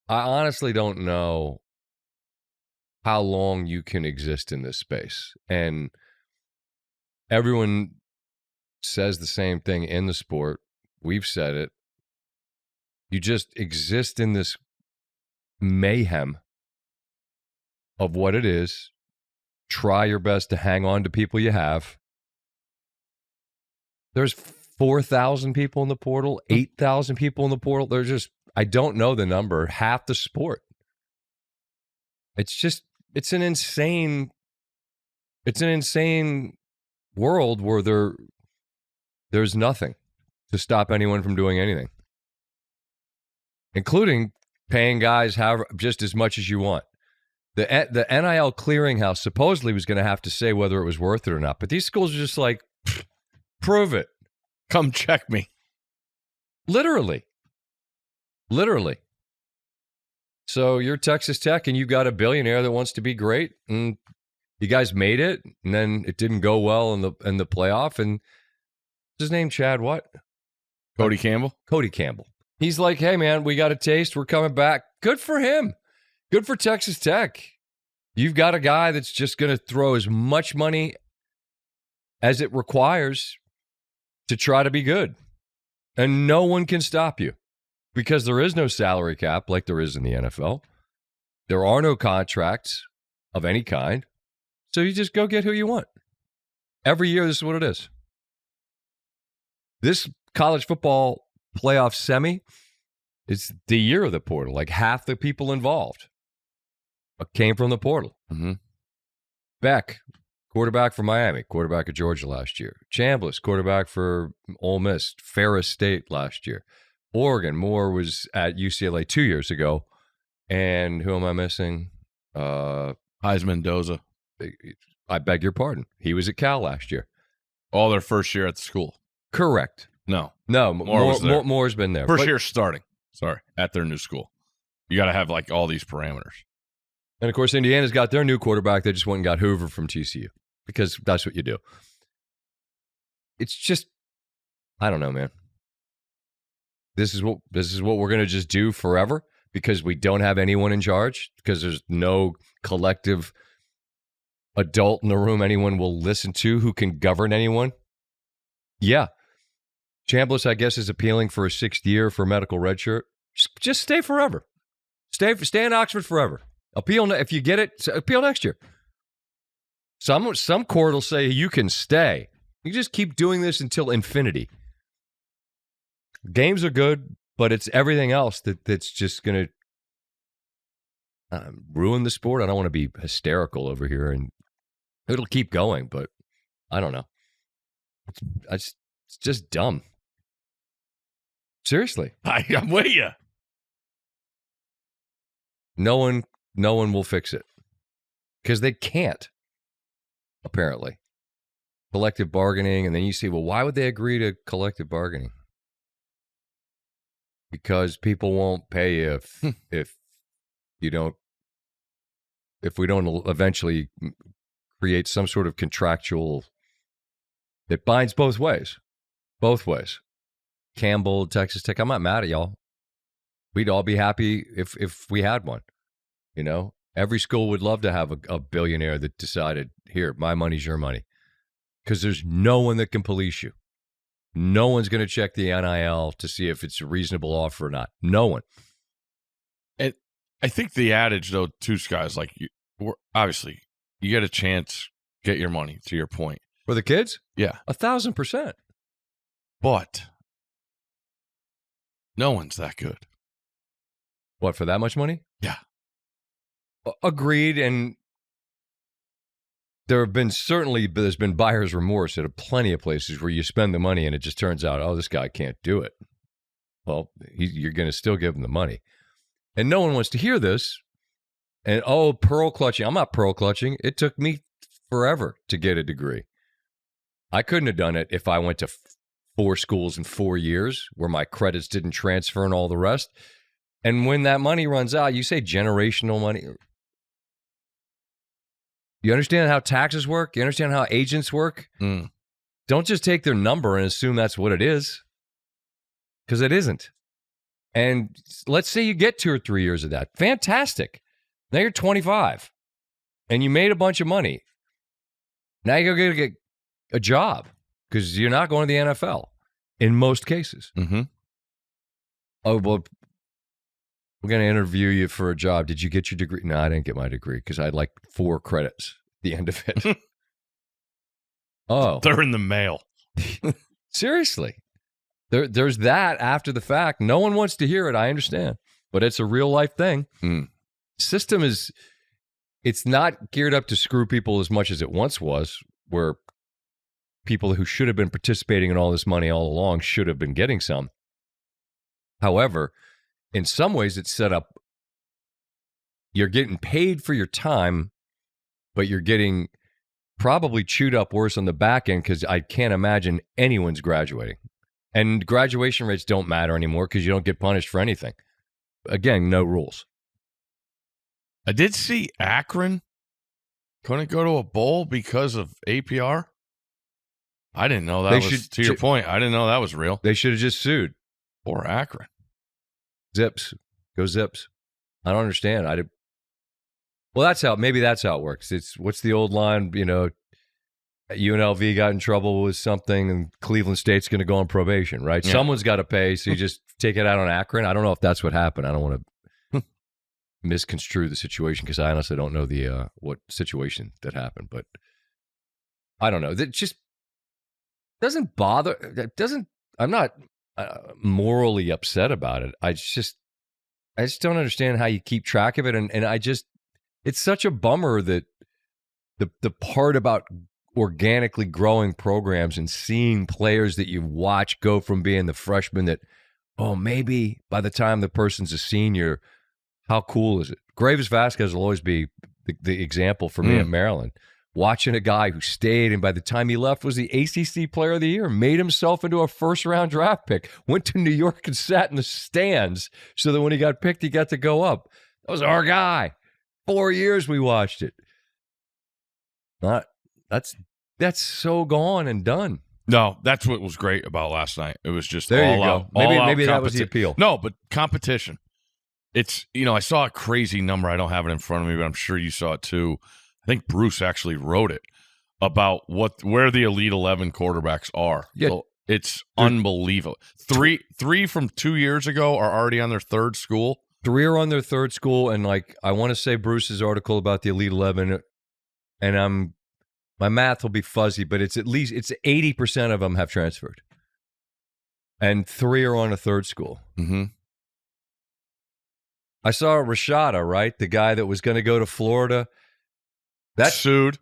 I honestly don't know how long you can exist in this space. And everyone says the same thing in the sport. We've said it. You just exist in this mayhem of what it is. Try your best to hang on to people you have. There's 4,000 people in the portal, 8,000 people in the portal. There's just, I don't know the number, half the sport. It's an insane world where there's nothing to stop anyone from doing anything, including paying guys just as much as you want. The NIL clearinghouse supposedly was going to have to say whether it was worth it or not, but these schools are just like, prove it. Come check me. Literally. So you're Texas Tech and you've got a billionaire that wants to be great, and you guys made it, and then it didn't go well in the playoff. And his name Chad what? Cody Campbell. Cody Campbell. He's like, hey man, we got a taste. We're coming back. Good for him. Good for Texas Tech. You've got a guy that's just going to throw as much money as it requires to try to be good. And no one can stop you because there is no salary cap like there is in the NFL. There are no contracts of any kind. So you just go get who you want. Every year, this is what it is. This college football playoff semi is the year of the portal. Like half the people involved came from the portal. Mm-hmm. Beck, quarterback for Miami, quarterback of Georgia last year. Chambliss, quarterback for Ole Miss, Ferris State last year. Oregon, Moore was at UCLA 2 years ago. And who am I missing? Heisman Doza. I beg your pardon. He was at Cal last year. All their first year at the school. Correct. No, Moore's been there. First year starting. Sorry, at their new school. You got to have like all these parameters. And of course, Indiana's got their new quarterback. They just went and got Hoover from TCU because that's what you do. It's just, I don't know, man. This is what we're going to just do forever because we don't have anyone in charge, because there's no collective adult in the room anyone will listen to who can govern anyone. Yeah. Chambliss, I guess, is appealing for a 6th year for medical redshirt. Just stay forever. Stay in Oxford forever. Appeal if you get it. Appeal next year. Some court will say you can stay. You just keep doing this until infinity. Games are good, but it's everything else that's just going to ruin the sport. I don't want to be hysterical over here, and it'll keep going, but I don't know. It's just dumb. Seriously. I'm with you. No one will fix it because they can't, apparently. Collective bargaining, and then you see, well, why would they agree to collective bargaining? Because people won't pay you if we don't eventually create some sort of contractual that binds both ways. Both ways. Campbell, Texas Tech, I'm not mad at y'all. We'd all be happy if we had one. You know, every school would love to have a billionaire that decided, here, my money's your money. Because there's no one that can police you. No one's going to check the NIL to see if it's a reasonable offer or not. No one. And I think the adage, though, too, Sky, is like, obviously, you get a chance, get your money, to your point. For the kids? Yeah. 1,000%. But no one's that good. What, for that much money? Yeah. Agreed, and there's been buyer's remorse at plenty of places where you spend the money and it just turns out, oh, this guy can't do it. Well, you're going to still give him the money. And no one wants to hear this. And, pearl clutching. I'm not pearl clutching. It took me forever to get a degree. I couldn't have done it if I went to 4 schools in 4 years where my credits didn't transfer and all the rest. And when that money runs out, you say generational money. You understand how taxes work? You understand how agents work? Mm. Don't just take their number and assume that's what it is, because it isn't. And let's say you get 2 or 3 years of that. Fantastic. Now you're 25 and you made a bunch of money. Now you go get a job because you're not going to the NFL in most cases. Mm-hmm. Oh, well, we're going to interview you for a job. Did you get your degree? No, I didn't get my degree because I had like 4 credits at the end of it. Oh. They're in the mail. Seriously. There's that after the fact. No one wants to hear it. I understand. But it's a real life thing. System it's not geared up to screw people as much as it once was, where people who should have been participating in all this money all along should have been getting some. However, in some ways it's set up, you're getting paid for your time, but you're getting probably chewed up worse on the back end because I can't imagine anyone's graduating. And graduation rates don't matter anymore because you don't get punished for anything. Again, no rules. I did see Akron couldn't go to a bowl because of APR. I didn't know that to your point. I didn't know that was real. They should have just sued. Or Akron. Zips. Go Zips. I don't understand. Well, maybe that's how it works. It's what's the old line, UNLV got in trouble with something and Cleveland State's going to go on probation, right? Yeah. Someone's got to pay, so you just take it out on Akron. I don't know if that's what happened. I don't want to misconstrue the situation because I honestly don't know the what situation that happened, but I don't know. That just doesn't bother. I'm not morally upset about it. I just don't understand how you keep track of it, and it's such a bummer that the part about organically growing programs and seeing players that you watch go from being the freshman that, maybe by the time the person's a senior, how cool is it? Graves Vasquez will always be the example for me at Maryland. Watching a guy who stayed and by the time he left was the ACC Player of the Year, made himself into a first-round draft pick, went to New York and sat in the stands so that when he got picked, he got to go up. That was our guy. 4 years we watched it. That's so gone and done. No, that's what was great about last night. It was just there all you go. Out, maybe that was the appeal. No, but competition. It's I saw a crazy number. I don't have it in front of me, but I'm sure you saw it too. I think Bruce actually wrote it about where the Elite 11 quarterbacks are. Yeah, so it's unbelievable. Three from 2 years ago are already on their third school. 3 are on their third school, and I want to say Bruce's article about the Elite 11, and my math will be fuzzy, but it's 80% of them have transferred, and 3 are on a third school. Mm-hmm. I saw Rashada, right, the guy that was going to go to Florida, that sued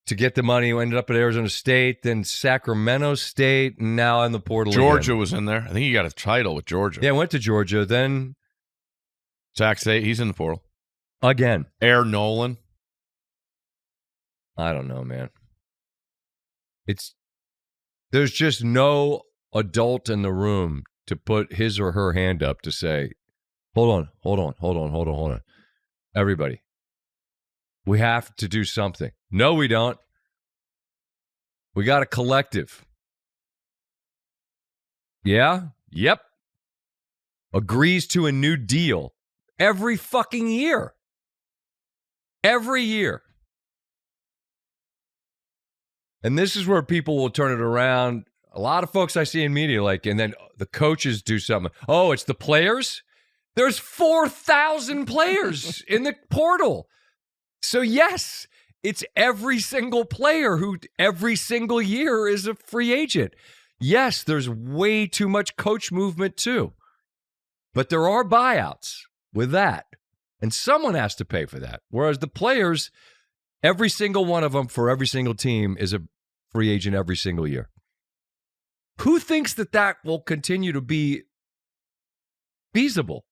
to get the money. Ended up at Arizona State, then Sacramento State, and now in the portal. Georgia again. Was in there. I think he got a title with Georgia. Yeah, went to Georgia, then Sac State. He's in the portal again. Air Nolan. I don't know, man. There's just no adult in the room to put his or her hand up to say, hold on. Everybody, we have to do something. No, we don't. We got a collective. Yeah? Yep. Agrees to a new deal every fucking year. Every year. And this is where people will turn it around. A lot of folks I see in media, and then the coaches do something. Oh, it's the players? There's 4,000 players in the portal. So, yes, it's every single player who every single year is a free agent. Yes, there's way too much coach movement, too. But there are buyouts with that. And someone has to pay for that. Whereas the players, every single one of them for every single team is a free agent every single year. Who thinks that will continue to be feasible?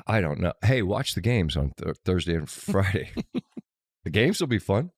I don't know. Hey, watch the games on Thursday and Friday. The games will be fun.